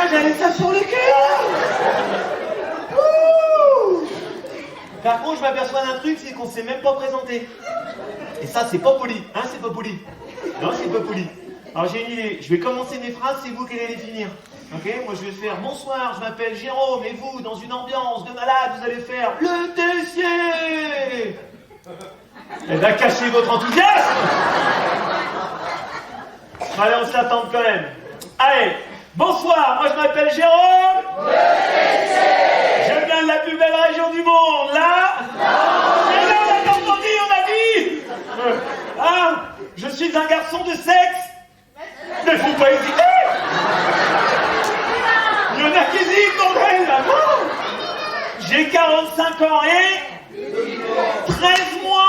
j'avais ça sur le cœur. Ouh. Par contre, je m'aperçois d'un truc, c'est qu'on s'est même pas présenté. Et ça, c'est pas poli. Hein, c'est pas poli. Non, c'est pas poli. Alors, j'ai une idée. Je vais commencer mes phrases, c'est vous qui allez les finir. Ok? Moi, je vais faire bonsoir, je m'appelle Jérôme, et vous, dans une ambiance de malade, vous allez faire le Tessier. Eh bien, cachez votre enthousiasme. Allez, on s'attend quand même. Allez, bonsoir, moi je m'appelle Jérôme. Je viens de la plus belle région du monde, là. Et là, on a entendu, on a dit. Hein? Je suis un garçon de sexe. Mais faut pas hésiter. Il y en a qui hésitent, bordel, là, non. J'ai 45 ans et 13 mois.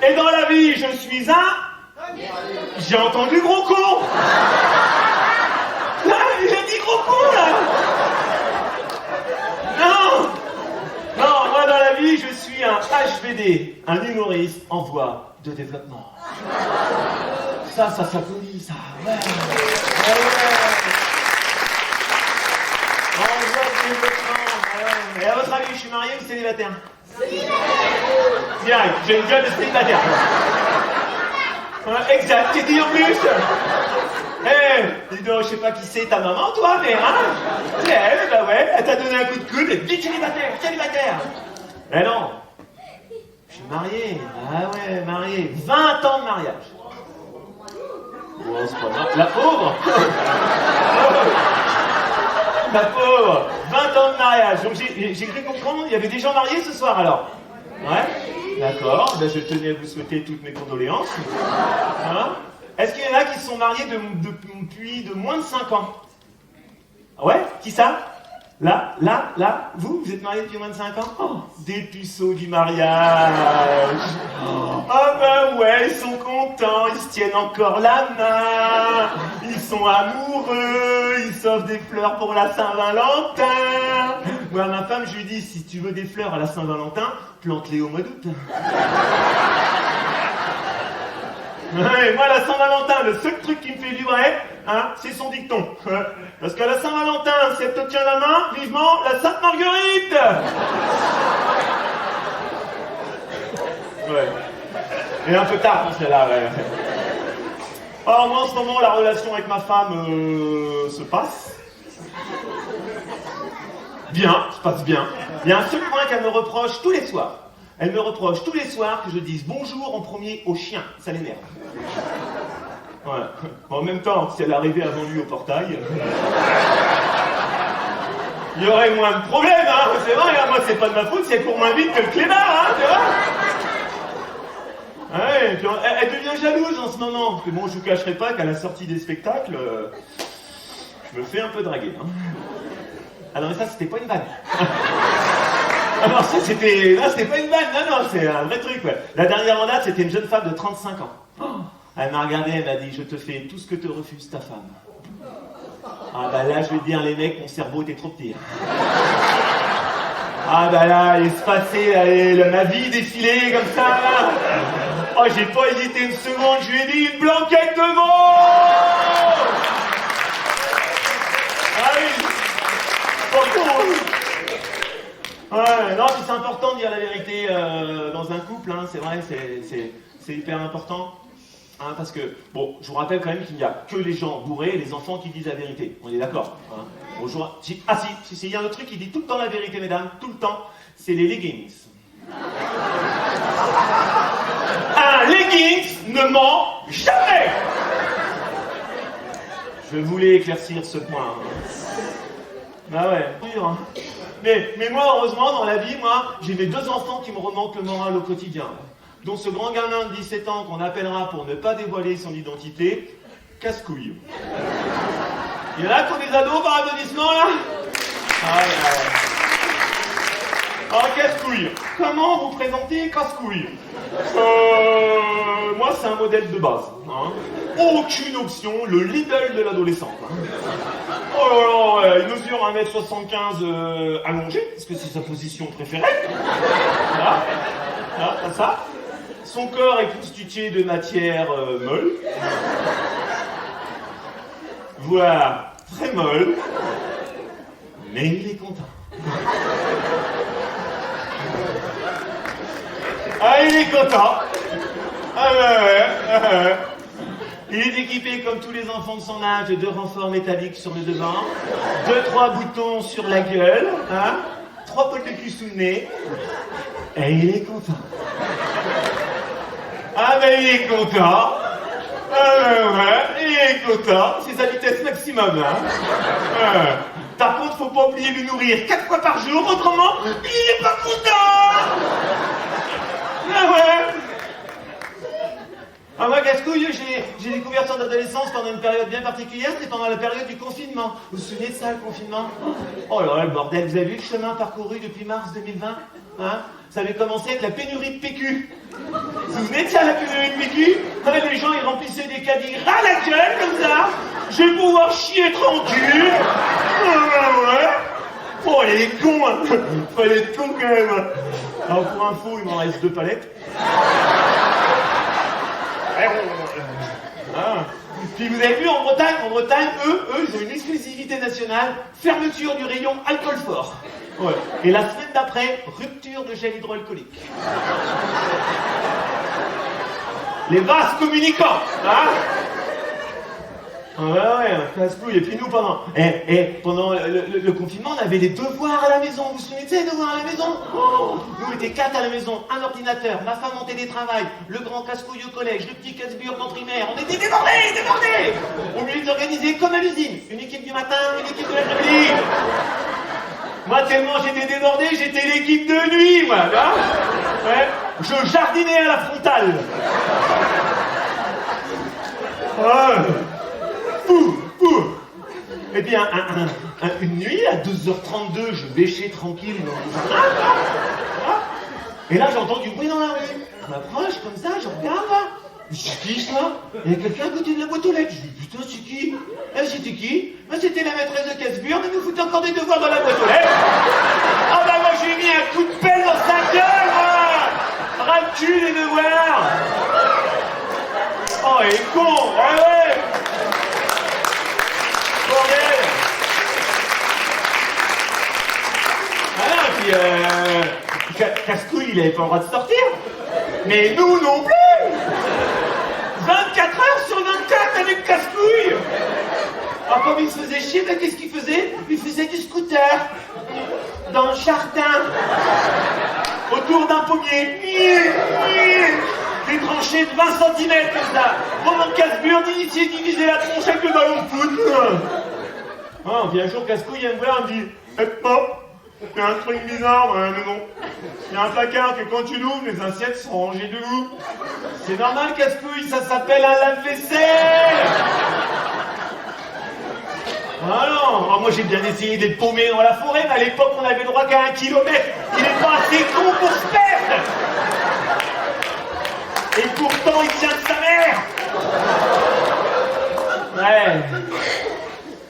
Et dans la vie, je suis un... J'ai entendu gros con. Là, il a dit gros con, là. Non. Non, moi dans la vie, je suis un HVD, un humoriste en voie de développement. Ça s'applaudit, ça. Ouais. En voie de développement. Ouais. Et à votre avis, je suis marié ou célibataire? Direct, j'ai une gueule de célibataire. Exact, c'est dit en plus. Dis donc, je sais pas qui c'est ta maman, toi, mais hein? Elle, bah ouais, elle t'a donné un coup de coude et vite célibataire. Mais non, je suis marié. Ah ouais, marié. 20 ans de mariage. Oh, c'est pas grave. La pauvre. La pauvre. 20 ans de mariage. Donc j'ai cru comprendre, il y avait des gens mariés ce soir alors. Ouais, d'accord. Ben, je tenais à vous souhaiter toutes mes condoléances. Hein? Est-ce qu'il y en a qui se sont mariés depuis de moins de 5 ans? Ouais, qui ça? Là, vous êtes mariés depuis moins de 5 ans? Oh, des puceaux du mariage. Ah ben ouais, ils sont contents, ils se tiennent encore la main. Ils sont amoureux, ils s'offrent des fleurs pour la Saint-Valentin. Moi, à ma femme, je lui dis, si tu veux des fleurs à la Saint-Valentin, plante-les au mois d'août. Ouais, moi, la Saint-Valentin, le seul truc qui me fait vibrer, hein, c'est son dicton. Parce qu'à la Saint-Valentin, si elle te tient la main, vivement la Sainte-Marguerite. Ouais. Et un peu tard pour celle-là, ouais. Alors moi, en ce moment, la relation avec ma femme se passe. Bien, se passe bien. Il y a un seul point qu'elle me reproche tous les soirs. Elle me reproche tous les soirs que je dise bonjour en premier au chien. Ça l'énerve. Ouais. En même temps, si elle arrivait avant lui au portail, il y aurait moins de problèmes, hein. C'est vrai, hein. Moi, c'est pas de ma faute si elle court moins vite que le clébard, hein, c'est vrai. Ouais, et puis elle devient jalouse en ce moment. Parce que bon, je vous cacherai pas qu'à la sortie des spectacles, je me fais un peu draguer, hein. Ah non, mais ça, c'était pas une vanne. Ah non, c'était pas une vanne, non, c'est un vrai truc, ouais. La dernière en date, c'était une jeune femme de 35 ans. Oh, elle m'a regardé, elle m'a dit, je te fais tout ce que te refuse ta femme. Ah bah là, je vais te dire, les mecs, mon cerveau était trop petit. Ah bah là, il se passait ma vie défilée comme ça, là. Oh, j'ai pas hésité une seconde, je lui ai dit, une blanquette de veau. Ah oui. Ouais, non, puis c'est important de dire la vérité dans un couple, hein, c'est vrai, c'est hyper important. Hein, parce que, bon, je vous rappelle quand même qu'il n'y a que les gens bourrés et les enfants qui disent la vérité. On est d'accord, hein. Bonjour. Si, il y a un autre truc qui dit tout le temps la vérité, mesdames, tout le temps, c'est les leggings. Un leggings ne ment jamais. Je voulais éclaircir ce point. Hein. Bah ouais, dur, hein. Mais moi, heureusement, dans la vie, moi, j'ai mes 2 enfants qui me remontent le moral au quotidien. Dont ce grand gamin de 17 ans qu'on appellera pour ne pas dévoiler son identité, casse-couille. Il y en a qui ont des ados par applaudissement, là? Ah ouais. Alors, casse-couille. Comment vous présenter casse-couille? Moi, c'est un modèle de base. Hein. Aucune option, le Lidl de l'adolescente. Hein. Oh là là, il mesure 1m75 allongé, parce que c'est sa position préférée. Là, comme ça. Son corps est constitué de matière molle. voix très molle, mais il est content. Ah, il est content. Ah ouais. Il est équipé comme tous les enfants de son âge de 2 renforts métalliques sur le devant, 2-3 boutons sur la gueule, hein, 3 poils de cul sous le nez, et il est content. Ah ben il est content. Ah ouais, il est content. C'est sa vitesse maximum, hein. Par contre, faut pas oublier de le nourrir 4 fois par jour, autrement, il est pas content. Ah ouais. Ah, moi, casse-couille, j'ai découvert son adolescence pendant une période bien particulière, c'était pendant la période du confinement. Vous vous souvenez de ça, le confinement? Oh là là, le bordel, vous avez vu le chemin parcouru depuis mars 2020, hein? Ça avait commencé avec la pénurie de PQ. Vous vous souvenez de ça, la pénurie de PQ? Les gens, ils remplissaient des caddies ras la gueule, comme ça. Je vais pouvoir chier tranquille. Ouais. Oh, il est con, hein. Fallait être con, quand même. Alors, pour info, il m'en reste 2 palettes. Ah. Puis vous avez vu, en Bretagne, eux, ils ont une exclusivité nationale, fermeture du rayon alcool fort. Ouais. Et la semaine d'après, rupture de gel hydroalcoolique. Les vases communicants, hein? Ouais, casse-couille. Et puis nous, pendant le confinement, on avait des devoirs à la maison. Vous vous souvenez de ces devoirs à la maison? Nous, on était 4 à la maison, un ordinateur, ma femme en télétravail, le grand casse-couille au collège, le petit casse-burne en primaire. On était débordés. Au milieu d'organiser comme à l'usine. Une équipe du matin, une équipe de l'après-midi. Moi, tellement j'étais débordé, j'étais l'équipe de nuit, moi. Hein? Ouais. Je jardinais à la frontale. Et puis une nuit, à 2h32, je bêchais tranquille. Et là, j'entends du bruit dans la rue. Je m'approche comme ça, je regarde. C'est qui ça? Il y a quelqu'un à côté de la boîte aux lettres. Je dis putain, c'est qui? C'était qui? C'était la maîtresse de casse-burne, elle nous foutait encore des devoirs dans la boîte aux lettres. Ah bah moi j'ai mis un coup de pelle dans sa gueule, moi. Ras le cul les devoirs. Oh, il est con. Ouais. Bordel. Puis casse-couille, il avait pas le droit de sortir. Mais nous non plus. 24 heures sur 24 avec casse-couille. Alors comme il se faisait chier, ben, qu'est-ce qu'il faisait? Il faisait du scooter. Dans le jardin. Autour d'un pommier. Des tranchées de 20 cm comme ça. Pendant casse-burne, il s'est divisé la tronche avec le ballon de foot. Ah, puis un jour, casse-couille, il vient me voir, il me dit pop, il y a un truc bizarre dans la maison. Il y a un placard que quand tu l'ouvres, les assiettes sont rangées debout. C'est normal, casse-couille, ça s'appelle un lave-vaisselle. Ah non, alors moi j'ai bien essayé d'être paumé dans la forêt, mais à l'époque on avait le droit qu'à 1 kilomètre. Il est pas assez con pour se perdre. Et pourtant il tient de sa mère. Ouais.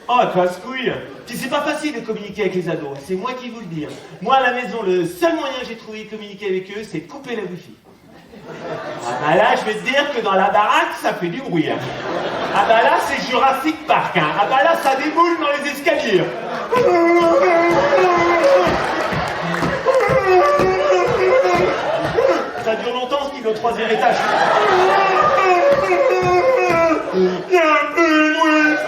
Oh, casse-couille. Puis c'est pas facile de communiquer avec les ados, c'est moi qui vous le dis. Moi à la maison, le seul moyen que j'ai trouvé de communiquer avec eux, c'est de couper la wifi. Ah bah là, je vais te dire que dans la baraque, ça fait du bruit. Hein. Ah bah là, c'est Jurassic Park. Hein. Ah bah là, ça déboule dans les escaliers. Ça dure longtemps, ce qui est au 3e étage. Il y a un peu de wifi.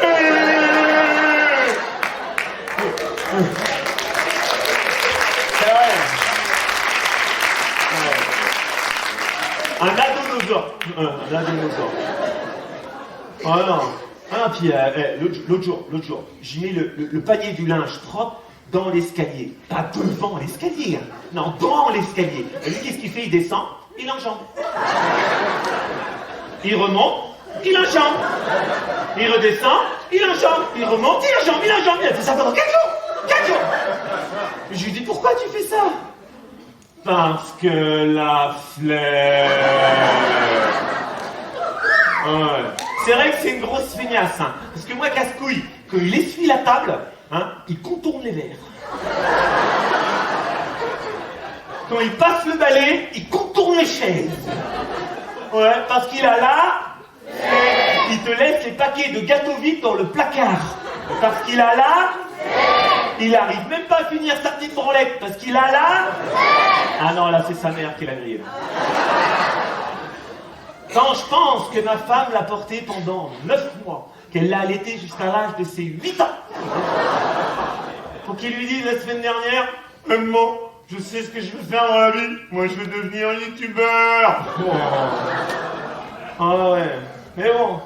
C'est vrai. Un adonosaure. Un adonosaure. Oh non. Ah, puis l'autre jour, j'ai mis le panier du linge propre dans l'escalier. Pas devant l'escalier. Hein. Non, dans l'escalier. Et lui, qu'est-ce qu'il fait? Il descend, il enjambe. Il remonte, il enjambe. Il redescend, il enjambe. Il remonte, il enjambe. Il a fait ça pendant 4 jours. 4 jours. Je lui dis, pourquoi tu fais ça? Parce que la flemme. Ouais. C'est vrai que c'est une grosse feignasse, hein. Parce que moi, casse-couille, quand il essuie la table, hein, il contourne les verres. Quand il passe le balai, il contourne les chaises. Ouais, parce qu'il a là, il te laisse les paquets de gâteaux vides dans le placard. Parce qu'il a là, il arrive même pas à finir sa petite branlette. Parce qu'il a là. Ah non, là c'est sa mère qui l'a grillé. Quand je pense que ma femme l'a porté pendant 9 mois, qu'elle l'a allaité jusqu'à l'âge de ses 8 ans, pour qu'il lui dise la semaine dernière, maman, je sais ce que je veux faire dans la vie, moi je veux devenir youtubeur. Ah ouais, mais bon.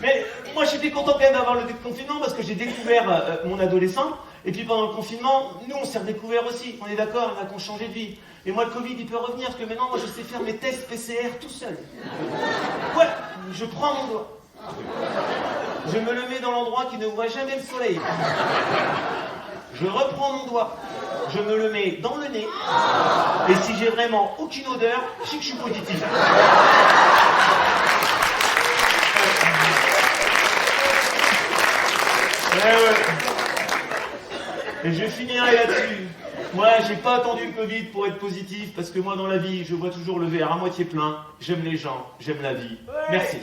Mais moi j'étais content quand même d'avoir le déconfinement parce que j'ai découvert mon adolescent. Et puis pendant le confinement, nous on s'est redécouvert aussi. On est d'accord, on a qu'on changé de vie. Et moi le Covid il peut revenir parce que maintenant moi je sais faire mes tests PCR tout seul. Ouais, je prends mon doigt. Je me le mets dans l'endroit qui ne voit jamais le soleil. Je reprends mon doigt. Je me le mets dans le nez. Et si j'ai vraiment aucune odeur, je sais que je suis positif. Et je finirai là-dessus. Moi, j'ai pas attendu le Covid pour être positif, parce que moi, dans la vie, je vois toujours le verre à moitié plein. J'aime les gens, j'aime la vie. Merci.